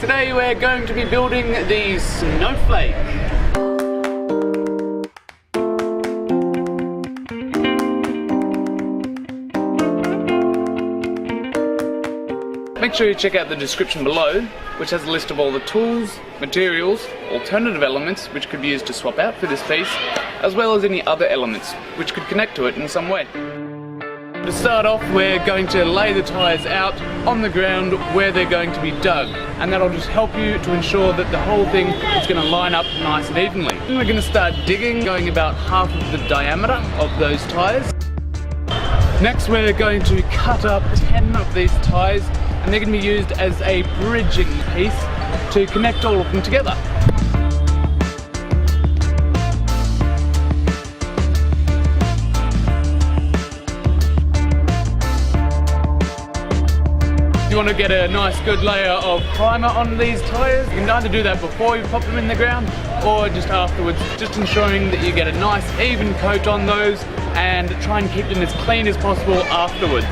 Today we're going to be building the Snowflake. Make sure you check out the description below, which has a list of all the tools, materials, alternative elements which could be used to swap out for this piece, as well as any other elements which could connect to it in some way. To start off, we're going to lay the tyres out on the ground where they're going to be dug, and that'll just help you to ensure that the whole thing is going to line up nice and evenly. And we're going to start digging, going about half of the diameter of those tyres. Next, we're going to cut up 10 of these tyres, and they're going to be used as a bridging piece to connect all of them together. If you want to get a nice good layer of primer on these tyres, you can either do that before you pop them in the ground or just afterwards, just ensuring that you get a nice even coat on those and try and keep them as clean as possible afterwards.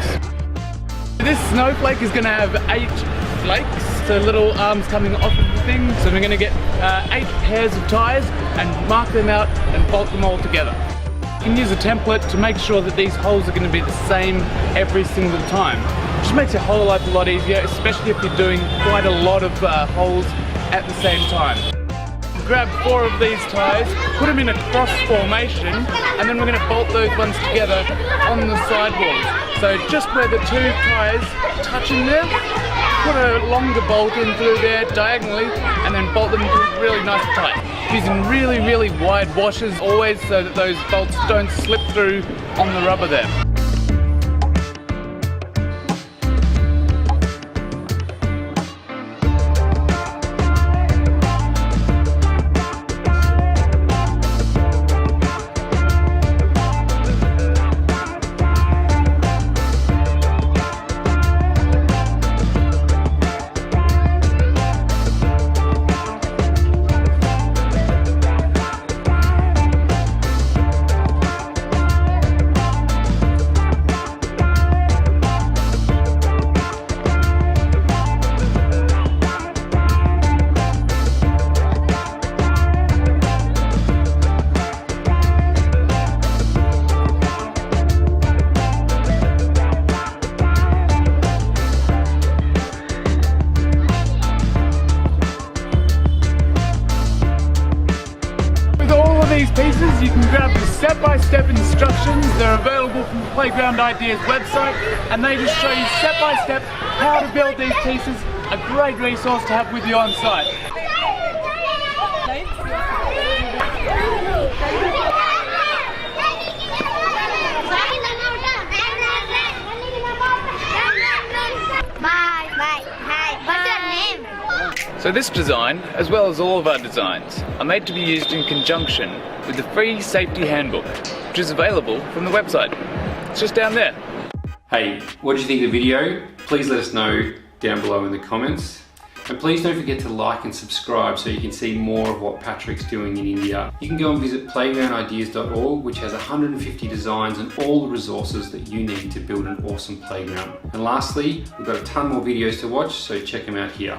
This snowflake is going to have 8 flakes, so little arms coming off of the thing. So we're going to get 8 pairs of tyres and mark them out and bolt them all together. You can use a template to make sure that these holes are going to be the same every single time. It just makes your whole life a lot easier, especially if you're doing quite a lot of holes at the same time. Grab 4 of these tyres, put them in a cross formation, and then we're going to bolt those ones together on the sidewalls. So just where the 2 tyres touch in there, put a longer bolt in through there diagonally, and then bolt them really nice and tight. Using really wide washers always, so that those bolts don't slip through on the rubber there. These pieces, you can grab the step-by-step instructions. They're available from the Playground Ideas website, and they just show you step-by-step how to build these pieces. A great resource to have with you on site. So this design, as well as all of our designs, are made to be used in conjunction with the free safety handbook, which is available from the website. It's just down there. Hey, what did you think of the video? Please let us know down below in the comments. And please don't forget to like and subscribe so you can see more of what Patrick's doing in India. You can go and visit playgroundideas.org, which has 150 designs and all the resources that you need to build an awesome playground. And lastly, we've got a ton more videos to watch, so check them out here.